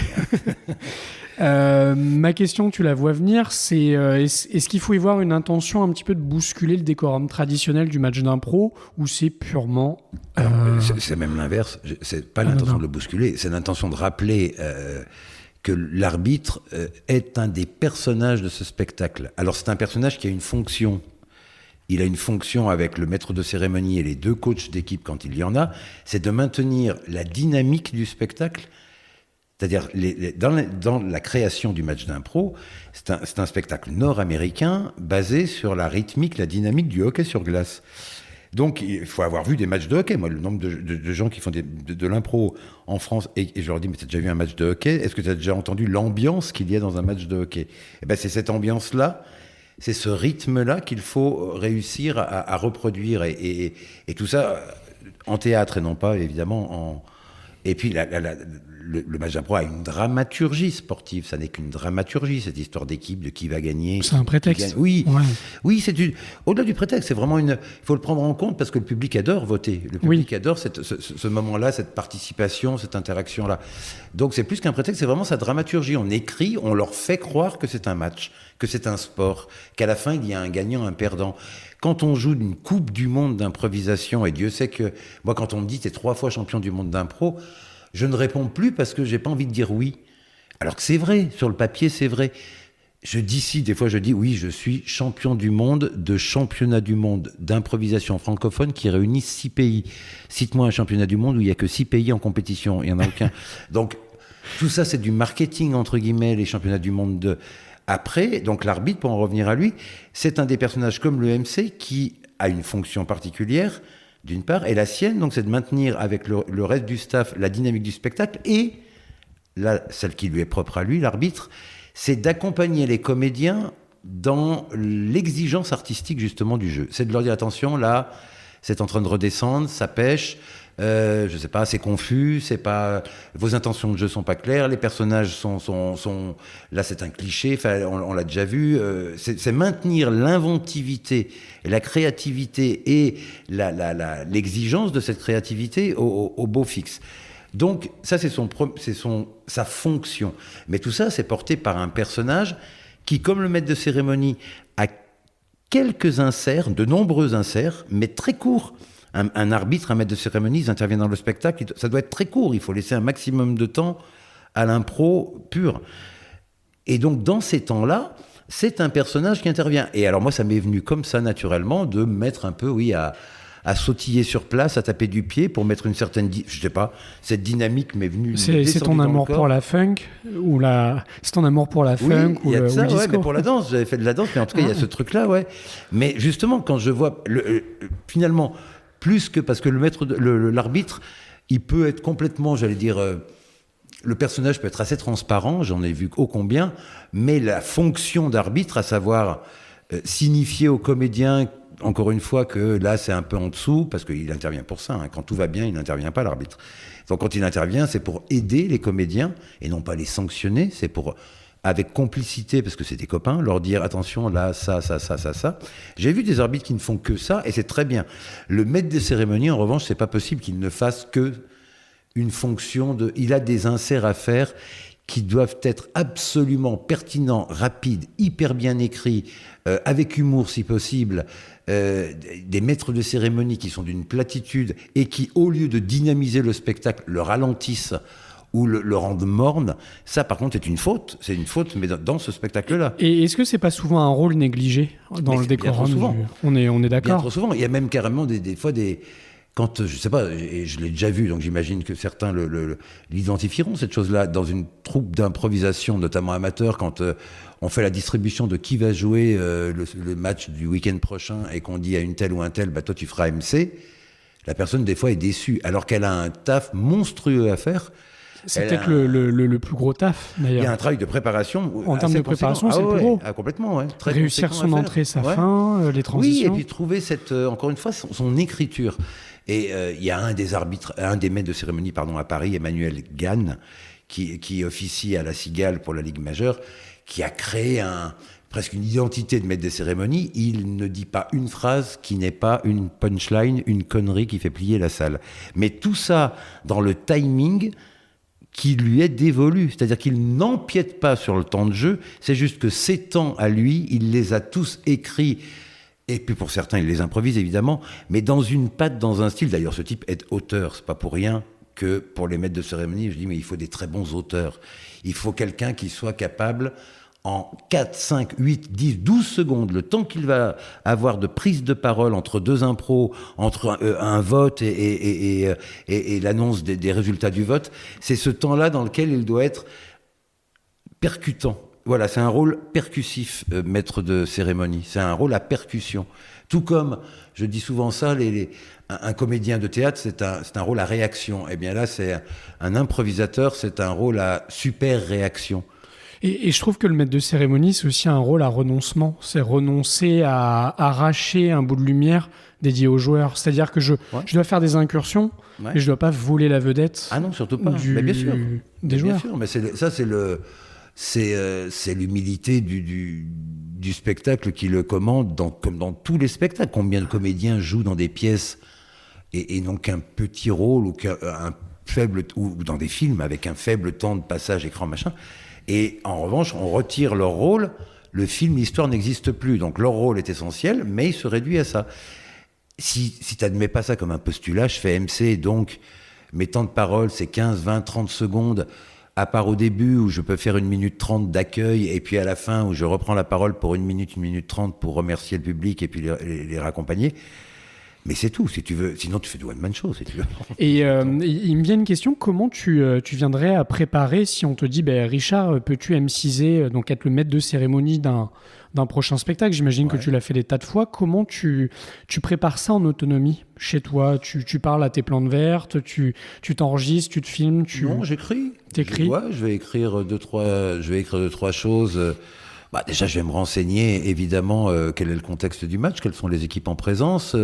Ma question, tu la vois venir, c'est est-ce qu'il faut y voir une intention un petit peu de bousculer le décorum traditionnel du match d'impro, ou c'est purement... C'est même l'inverse, c'est pas l'intention de le bousculer, c'est l'intention de rappeler que l'arbitre est un des personnages de ce spectacle. Alors c'est un personnage qui a une fonction. Il a une fonction avec le maître de cérémonie et les deux coachs d'équipe quand il y en a, c'est de maintenir la dynamique du spectacle. C'est-à-dire, dans la création du match d'impro, c'est un spectacle nord-américain basé sur la rythmique, la dynamique du hockey sur glace. Donc, il faut avoir vu des matchs de hockey. Moi, le nombre de gens qui font de l'impro en France, et je leur dis, mais tu as déjà vu un match de hockey ? Est-ce que tu as déjà entendu l'ambiance qu'il y a dans un match de hockey ? Eh ben, c'est cette ambiance-là, c'est ce rythme-là qu'il faut réussir à reproduire. Et tout ça en théâtre et non pas, évidemment, Et puis, le match d'impro a une dramaturgie sportive. Ça n'est qu'une dramaturgie, cette histoire d'équipe, de qui va gagner. C'est un prétexte. Oui, ouais. Oui, au-delà du prétexte, c'est vraiment il faut le prendre en compte parce que le public adore voter. Le public adore ce moment-là, cette participation, cette interaction-là. Donc c'est plus qu'un prétexte, c'est vraiment sa dramaturgie. On écrit, on leur fait croire que c'est un match, que c'est un sport, qu'à la fin il y a un gagnant, un perdant. Quand on joue une Coupe du Monde d'improvisation, et Dieu sait que moi, quand on me dit t'es 3 fois champion du monde d'impro, je ne réponds plus parce que j'ai pas envie de dire oui. Alors que c'est vrai, sur le papier, c'est vrai. Des fois je dis oui, je suis champion du monde de championnat du monde d'improvisation francophone qui réunit 6 pays. Cite-moi un championnat du monde où il n'y a que 6 pays en compétition, il n'y en a aucun. Donc tout ça c'est du marketing entre guillemets, les championnats du monde de... Après, donc l'arbitre, pour en revenir à lui, c'est un des personnages comme le MC qui a une fonction particulière, d'une part, et la sienne, donc c'est de maintenir avec le reste du staff la dynamique du spectacle, et celle qui lui est propre à lui, l'arbitre, c'est d'accompagner les comédiens dans l'exigence artistique justement du jeu. C'est de leur dire attention, là, c'est en train de redescendre, ça pêche, je sais pas, c'est confus, c'est pas, vos intentions de jeu sont pas claires, les personnages sont là, c'est un cliché, on l'a déjà vu. C'est maintenir l'inventivité, et la créativité et l'exigence de cette créativité au beau fixe. Donc ça, c'est sa fonction. Mais tout ça, c'est porté par un personnage qui, comme le maître de cérémonie, a quelques inserts, de nombreux inserts, mais très courts. Un arbitre, un maître de cérémonie, ils interviennent dans le spectacle, ça doit être très court, il faut laisser un maximum de temps à l'impro pure. Et donc, dans ces temps-là, c'est un personnage qui intervient. Et alors moi, ça m'est venu comme ça, naturellement, de mettre un peu, à sautiller sur place, à taper du pied pour mettre une certaine, je sais pas, cette dynamique m'est venue. C'est ton amour pour la funk c'est ton amour pour la funk ou le disco. Ouais, mais pour la danse, j'avais fait de la danse, mais en tout cas il y a ce truc-là, ouais. Mais justement, quand je vois finalement plus que parce que l'arbitre, il peut être complètement, j'allais dire, le personnage peut être assez transparent, j'en ai vu ô combien, mais la fonction d'arbitre, à savoir signifier aux comédiens encore une fois que là c'est un peu en dessous parce qu'il intervient pour ça, hein. Quand tout va bien il n'intervient pas, l'arbitre. Donc quand il intervient c'est pour aider les comédiens et non pas les sanctionner, c'est pour avec complicité parce que c'est des copains leur dire attention là ça. J'ai vu des arbitres qui ne font que ça et c'est très bien. Le maître des cérémonies en revanche c'est pas possible qu'il ne fasse que une fonction il a des inserts à faire qui doivent être absolument pertinents, rapides, hyper bien écrits, avec humour si possible, des maîtres de cérémonie qui sont d'une platitude et qui, au lieu de dynamiser le spectacle, le ralentissent ou le rendent morne. Ça, par contre, c'est une faute. C'est une faute, mais dans ce spectacle-là. Et est-ce que c'est pas souvent un rôle négligé dans le décor? Bien trop souvent. On est d'accord. Bien trop souvent. Il y a même carrément des fois des... Quand, je sais pas, et je l'ai déjà vu, donc j'imagine que certains l'identifieront, cette chose-là, dans une troupe d'improvisation, notamment amateur, quand on fait la distribution de qui va jouer le match du week-end prochain et qu'on dit à une telle ou un tel, bah toi tu feras MC, la personne des fois est déçue, alors qu'elle a un taf monstrueux à faire. C'est peut-être le plus gros taf, d'ailleurs. Il y a un travail de préparation. En termes de préparation, c'est le plus gros. Complètement, ouais. Très réussir son entrée, sa fin, les transitions. Oui, et puis trouver encore une fois, son écriture. Et il y a un des maîtres de cérémonie, à Paris, Emmanuel Gann, qui officie à la Cigale pour la Ligue majeure, qui a créé presque une identité de maître de cérémonie. Il ne dit pas une phrase qui n'est pas une punchline, une connerie qui fait plier la salle. Mais tout ça dans le timing qui lui est dévolu. C'est-à-dire qu'il n'empiète pas sur le temps de jeu, c'est juste que ces temps à lui, il les a tous écrits. Et puis pour certains, il les improvise évidemment, mais dans une patte, dans un style. D'ailleurs, ce type est auteur, c'est pas pour rien que pour les maîtres de cérémonie, je dis mais il faut des très bons auteurs. Il faut quelqu'un qui soit capable, en 4, 5, 8, 10, 12 secondes, le temps qu'il va avoir de prise de parole entre deux impros, entre un vote et l'annonce des résultats du vote, c'est ce temps-là dans lequel il doit être percutant. Voilà, c'est un rôle percussif, maître de cérémonie. C'est un rôle à percussion. Tout comme, je dis souvent ça, un comédien de théâtre, c'est un rôle à réaction. Eh bien là, c'est un improvisateur, c'est un rôle à super réaction. Et je trouve que le maître de cérémonie, c'est aussi un rôle à renoncement. C'est renoncer à arracher un bout de lumière dédié aux joueurs. C'est-à-dire que je dois faire des incursions, mais je ne dois pas voler la vedette. Ah non, surtout pas. Mais bien sûr. Des joueurs. Bien sûr, mais c'est l'humilité du spectacle qui le commande, comme dans tous les spectacles. Combien de comédiens jouent dans des pièces et n'ont qu'un petit rôle ou dans des films avec un faible temps de passage écran machin. Et en revanche, on retire leur rôle, le film, l'histoire n'existe plus. Donc leur rôle est essentiel, mais il se réduit à ça. Si tu n'admets pas ça comme un postulat, je fais MC, donc mes temps de parole, c'est 15, 20, 30 secondes, à part au début où je peux faire 1 minute 30 d'accueil, et puis à la fin où je reprends la parole pour 1 minute 30 pour remercier le public et puis les raccompagner. Mais c'est tout, si tu veux. Sinon, tu fais du one-man show, si tu veux. Et il me vient une question, comment tu viendrais à préparer si on te dit, Richard, peux-tu MCiser, donc être le maître de cérémonie d'un prochain spectacle? J'imagine que tu l'as fait des tas de fois. Comment tu prépares ça en autonomie chez toi? Tu parles à tes plantes vertes, tu t'enregistres, tu te filmes? Non, j'écris. T'écris? Je vais écrire deux, trois choses. Déjà, je vais me renseigner, évidemment, quel est le contexte du match, quelles sont les équipes en présence.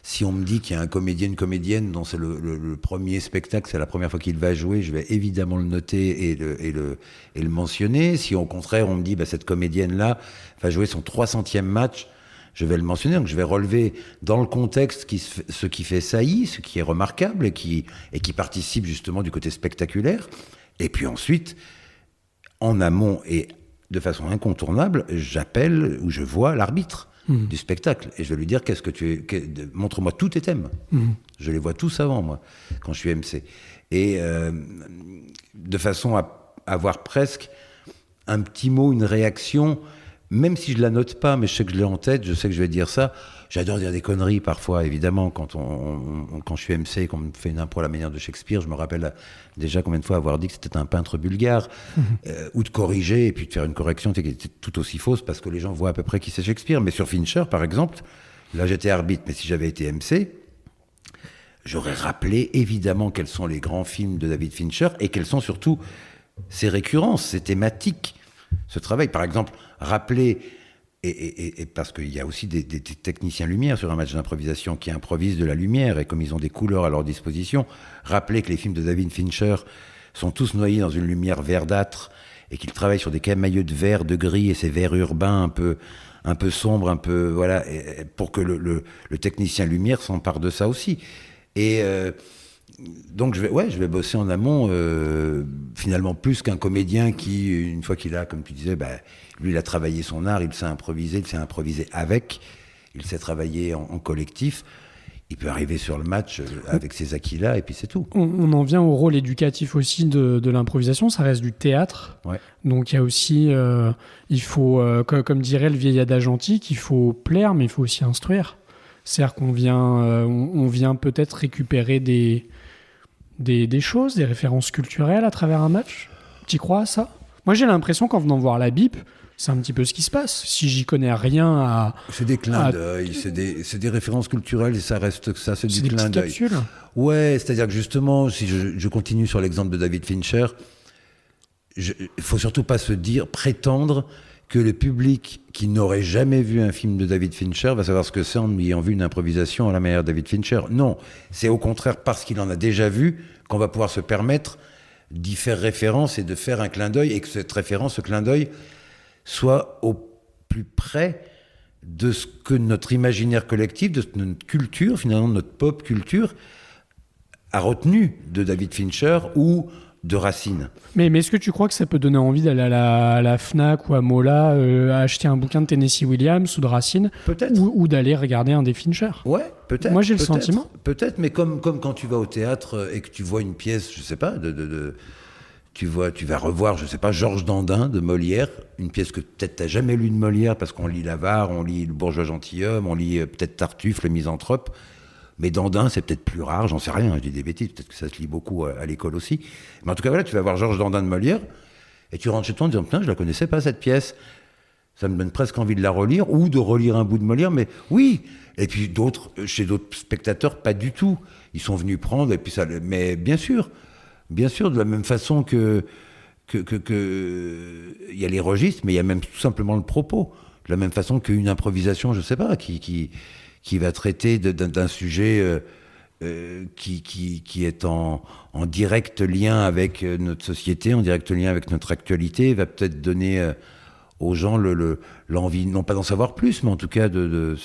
Si on me dit qu'il y a un comédien, une comédienne dont c'est le premier spectacle, c'est la première fois qu'il va jouer, je vais évidemment le noter et le mentionner. Si au contraire, on me dit cette comédienne-là va jouer son 300e match, je vais le mentionner. Donc je vais relever dans le contexte ce qui fait saillie, ce qui est remarquable et qui participe justement du côté spectaculaire. Et puis ensuite, en amont et de façon incontournable, j'appelle ou je vois l'arbitre du spectacle et je vais lui dire montre-moi tous tes thèmes. Je les vois tous avant, moi, quand je suis MC. Et de façon à avoir presque un petit mot, une réaction, même si je la note pas, mais je sais que je l'ai en tête, je sais que je vais dire ça. J'adore dire des conneries parfois, évidemment, quand je suis MC et qu'on me fait une impro à la manière de Shakespeare. Je me rappelle déjà combien de fois avoir dit que c'était un peintre bulgare, ou de corriger et puis de faire une correction qui était tout aussi fausse parce que les gens voient à peu près qui c'est Shakespeare. Mais sur Fincher, par exemple, là j'étais arbitre, mais si j'avais été MC, j'aurais rappelé évidemment quels sont les grands films de David Fincher et quelles sont surtout ses récurrences, ses thématiques, ce travail. Par exemple, rappeler... Et parce qu'il y a aussi des techniciens lumière sur un match d'improvisation qui improvisent de la lumière, et comme ils ont des couleurs à leur disposition, rappeler que les films de David Fincher sont tous noyés dans une lumière verdâtre et qu'ils travaillent sur des camailleux de vert, de gris, et ces verts urbains un peu sombres, un peu, voilà, pour que le technicien lumière s'empare de ça aussi. Et donc je vais bosser en amont, finalement plus qu'un comédien qui, une fois qu'il a, comme tu disais, lui il a travaillé son art, il s'est improvisé avec, il s'est travaillé en collectif. Il peut arriver sur le match avec ces acquis-là, et puis c'est tout. On en vient au rôle éducatif aussi de l'improvisation, ça reste du théâtre. Ouais. Donc il y a aussi, il faut, comme dirait le vieil adage antique, il faut plaire, mais il faut aussi instruire. C'est-à-dire qu'on vient, on vient peut-être récupérer des choses, des références culturelles à travers un match. T'y crois à ça? Moi j'ai l'impression qu'en venant voir la BIP, c'est un petit peu ce qui se passe. Si j'y connais rien à... C'est des clins d'œil, c'est des références culturelles et ça reste ça, c'est du clin d'œil. Capsules. Ouais, c'est-à-dire que justement, si je continue sur l'exemple de David Fincher, il faut surtout pas prétendre que le public qui n'aurait jamais vu un film de David Fincher va savoir ce que c'est en ayant vu une improvisation à la manière de David Fincher. Non, c'est au contraire parce qu'il en a déjà vu qu'on va pouvoir se permettre d'y faire référence et de faire un clin d'œil, et que cette référence, ce clin d'œil, soit au plus près de ce que notre imaginaire collectif, de notre culture, finalement notre pop culture, a retenu de David Fincher ou de Racine. Mais est-ce que tu crois que ça peut donner envie d'aller à la Fnac ou à Mola acheter un bouquin de Tennessee Williams ou de Racine? Peut-être. Ou d'aller regarder un des Fincher? Ouais, peut-être. Moi j'ai le sentiment. Peut-être, mais comme quand tu vas au théâtre et que tu vois une pièce, je sais pas, tu vas revoir, je sais pas, Georges Dandin de Molière, une pièce que peut-être t'as jamais lue de Molière parce qu'on lit l'Avare, on lit le bourgeois gentilhomme, on lit peut-être Tartuffe, le misanthrope, mais Dandin c'est peut-être plus rare, j'en sais rien, je dis des bêtises, peut-être que ça se lit beaucoup à l'école aussi. Mais en tout cas voilà, tu vas voir Georges Dandin de Molière et tu rentres chez toi en disant putain, je la connaissais pas cette pièce. Ça me donne presque envie de la relire ou de relire un bout de Molière, mais oui. Et puis chez d'autres spectateurs, pas du tout. Ils sont venus prendre et puis ça, mais bien sûr, de la même façon que il y a les registres, mais il y a même tout simplement le propos. De la même façon qu'une improvisation, je ne sais pas, qui va traiter d'un sujet qui est en direct lien avec notre société, en direct lien avec notre actualité, va peut-être donner aux gens l'envie, non pas d'en savoir plus, mais en tout cas,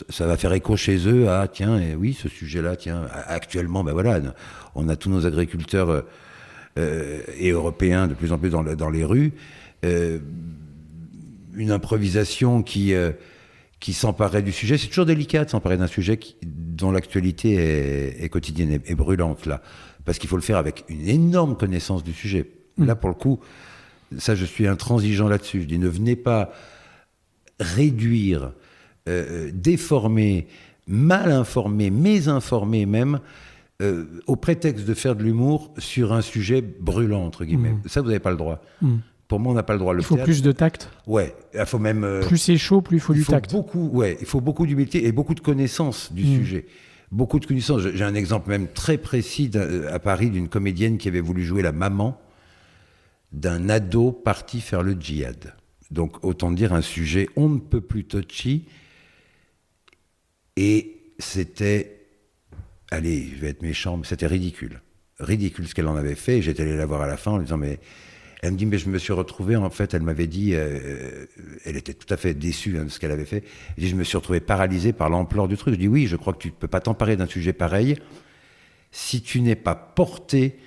ça va faire écho chez eux à, tiens, oui, ce sujet-là, tiens, actuellement, ben voilà, on a tous nos agriculteurs et européens de plus en plus dans les rues. Une improvisation qui s'emparait du sujet, c'est toujours délicat de s'emparer d'un sujet dont l'actualité est quotidienne et brûlante, là. Parce qu'il faut le faire avec une énorme connaissance du sujet. Là, pour le coup, ça, je suis intransigeant là-dessus. Je dis, ne venez pas réduire, déformer, mal informer, mésinformer même, au prétexte de faire de l'humour sur un sujet brûlant, entre guillemets. Ça, vous n'avez pas le droit. Pour moi, on n'a pas le droit. Il faut plus de tact. Ouais, il faut même. Plus c'est chaud, plus il faut du tact. Il faut beaucoup d'humilité et beaucoup de connaissances du sujet. Beaucoup de connaissances. J'ai un exemple même très précis à Paris d'une comédienne qui avait voulu jouer la maman d'un ado parti faire le djihad. Donc, autant dire un sujet on ne peut plus touchy. Et c'était, allez, je vais être méchant, mais c'était ridicule. Ridicule ce qu'elle en avait fait. J'étais allé la voir à la fin en lui disant, mais... Elle me dit, mais je me suis retrouvé, en fait, elle m'avait dit, elle était tout à fait déçue de ce qu'elle avait fait. Elle dit, je me suis retrouvé paralysé par l'ampleur du truc. Je dis, oui, je crois que tu ne peux pas t'emparer d'un sujet pareil si tu n'es pas porté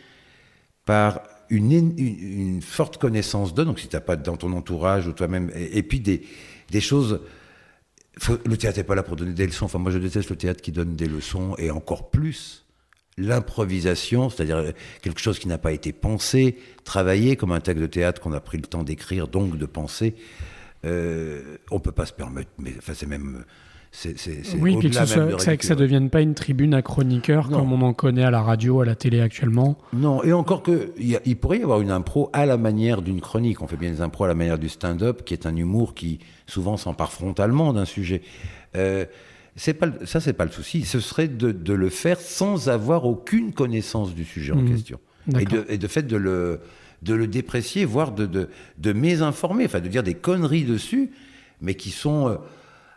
par une forte connaissance d'eux. Donc, si tu n'as pas dans ton entourage ou toi-même, et puis des choses... le théâtre n'est pas là pour donner des leçons. Enfin, moi, je déteste le théâtre qui donne des leçons, et encore plus... l'improvisation, c'est-à-dire quelque chose qui n'a pas été pensé, travaillé, comme un texte de théâtre qu'on a pris le temps d'écrire, donc de penser. On ne peut pas se permettre, mais enfin, c'est même... oui, puis que ça ne devienne pas une tribune à chroniqueurs, comme on en connaît à la radio, à la télé actuellement. Non, et encore il pourrait y avoir une impro à la manière d'une chronique. On fait bien des impros à la manière du stand-up, qui est un humour qui souvent s'empare frontalement d'un sujet. C'est pas le souci. Ce serait de le faire sans avoir aucune connaissance du sujet en question. Et de fait de le déprécier, voire de mésinformer, enfin de dire des conneries dessus, mais qui sont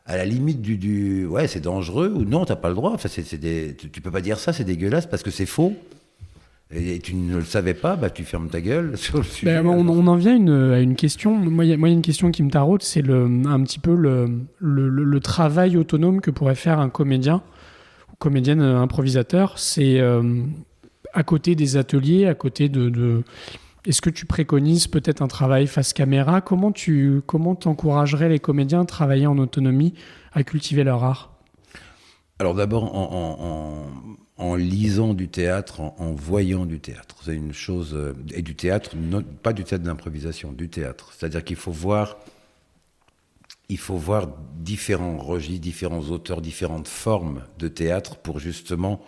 à la limite du ouais, c'est dangereux, ou non, t'as pas le droit. Enfin, tu peux pas dire ça, c'est dégueulasse parce que c'est faux. Et tu ne le savais pas, bah tu fermes ta gueule sur le sujet. On en vient à une question. Moi, il y a une question qui me taraude, c'est un petit peu le travail autonome que pourrait faire un comédien ou comédienne improvisateur. C'est à côté des ateliers, à côté de... Est-ce que tu préconises peut-être un travail face caméra ? Comment t'encouragerais les comédiens à travailler en autonomie, à cultiver leur art ? Alors d'abord, en lisant du théâtre, en voyant du théâtre. C'est une chose... et du théâtre, pas du théâtre d'improvisation, du théâtre. C'est-à-dire qu'il faut voir différents registres, différents auteurs, différentes formes de théâtre pour justement...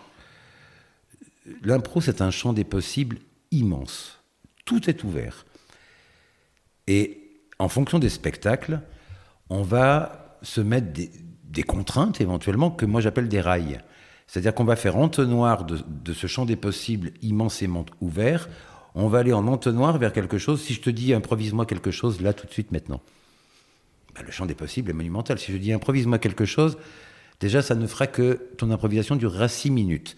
L'impro, c'est un champ des possibles immense. Tout est ouvert. Et en fonction des spectacles, on va se mettre des contraintes éventuellement que moi j'appelle des rails. C'est-à-dire qu'on va faire entonnoir de ce champ des possibles immensément ouvert, on va aller en entonnoir vers quelque chose. Si je te dis improvise-moi quelque chose, là tout de suite maintenant, ben, le champ des possibles est monumental. Si je dis improvise-moi quelque chose, déjà ça ne fera que ton improvisation durera 6 minutes.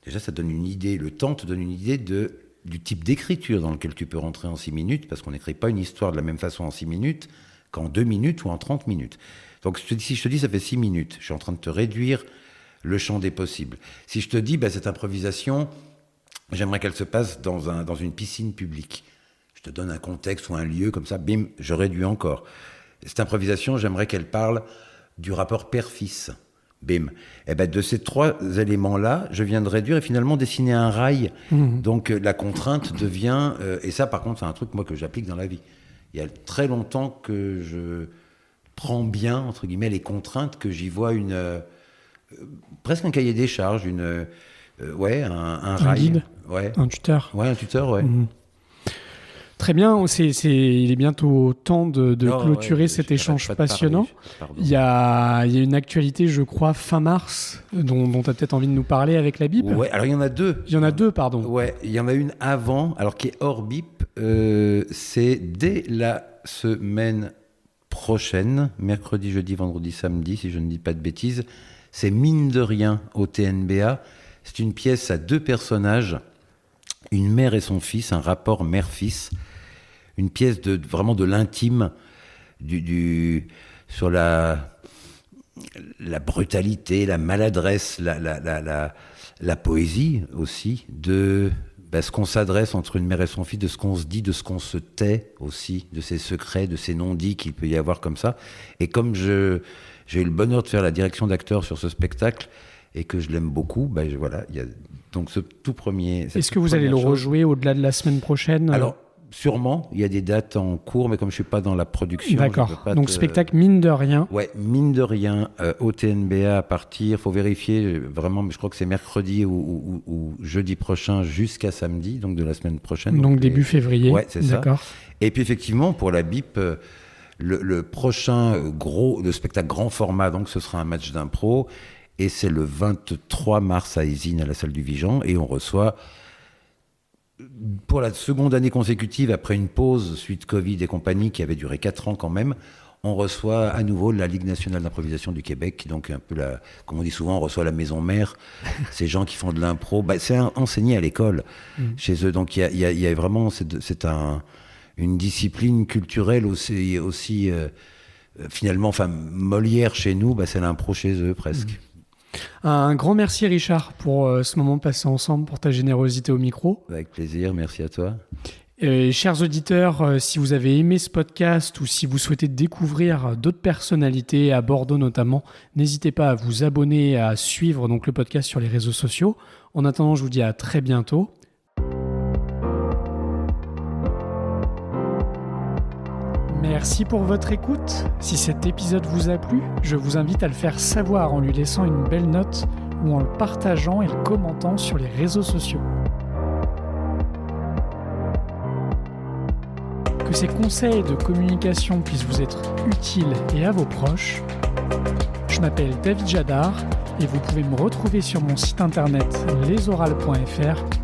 Déjà ça donne une idée, le temps te donne une idée du type d'écriture dans lequel tu peux rentrer en 6 minutes, parce qu'on n'écrit pas une histoire de la même façon en 6 minutes qu'en 2 minutes ou en 30 minutes. Donc si je te dis ça fait 6 minutes, je suis en train de te réduire le champ des possibles. Si je te dis, cette improvisation, j'aimerais qu'elle se passe dans une piscine publique. Je te donne un contexte ou un lieu, comme ça, bim, je réduis encore. Cette improvisation, j'aimerais qu'elle parle du rapport père-fils. Bim. Et de ces 3 éléments-là, je viens de réduire et finalement dessiner un rail. Donc la contrainte devient... et ça, par contre, c'est un truc, moi, que j'applique dans la vie. Il y a très longtemps que je prends bien, entre guillemets, les contraintes, que j'y vois presque un cahier des charges, un rail. Guide, ouais. un tuteur. Ouais, un tuteur, ouais. Très bien, il est bientôt temps de clôturer cet échange passionnant. Il y a une actualité, je crois, fin mars, dont tu as peut-être envie de nous parler avec la BIP. Ouais, alors il y en a deux. Il y en a deux, pardon. Ouais, il y en a une avant, alors qui est hors BIP. C'est dès la semaine prochaine, mercredi, jeudi, vendredi, samedi, si je ne dis pas de bêtises. C'est Mine de rien au TNBA. C'est une pièce à 2 personnages, une mère et son fils, un rapport mère-fils. Une pièce vraiment de l'intime, sur la brutalité, la maladresse, la poésie aussi, de ce qu'on s'adresse entre une mère et son fils, de ce qu'on se dit, de ce qu'on se tait aussi, de ces secrets, de ces non-dits qu'il peut y avoir comme ça. Et comme j'ai eu le bonheur de faire la direction d'acteur sur ce spectacle, et que je l'aime beaucoup, voilà, il y a donc ce tout premier... Est-ce que vous allez le rejouer au-delà de la semaine prochaine ? Alors, sûrement, il y a des dates en cours, mais comme je ne suis pas dans la production... D'accord, donc spectacle Mine de rien. Ouais, Mine de rien, au TNBA à partir, il faut vérifier vraiment, mais je crois que c'est mercredi ou jeudi prochain jusqu'à samedi, donc de la semaine prochaine. Donc début février. Ouais, c'est D'accord. ça. Et puis effectivement, pour la BIP, le prochain le spectacle grand format, donc ce sera un match d'impro, et c'est le 23 mars à Isines, à la salle du Vigan, et on reçoit... Pour la seconde année consécutive, après une pause suite Covid et compagnie qui avait duré 4 ans quand même, on reçoit à nouveau la Ligue nationale d'improvisation du Québec, qui donc un peu comme on dit souvent, on reçoit la maison mère, ces gens qui font de l'impro. C'est enseigné à l'école chez eux, donc il y a vraiment, c'est une discipline culturelle aussi finalement, Molière chez nous, c'est l'impro chez eux presque. Un grand merci Richard pour ce moment passé ensemble, pour ta générosité au micro. Avec plaisir, merci à toi. Chers auditeurs, si vous avez aimé ce podcast ou si vous souhaitez découvrir d'autres personnalités à Bordeaux notamment, n'hésitez pas à vous abonner et à suivre donc le podcast sur les réseaux sociaux. En attendant, je vous dis à très bientôt. Merci pour votre écoute. Si cet épisode vous a plu, je vous invite à le faire savoir en lui laissant une belle note ou en le partageant et le commentant sur les réseaux sociaux. Que ces conseils de communication puissent vous être utiles et à vos proches. Je m'appelle David Jadard et vous pouvez me retrouver sur mon site internet lesorales.fr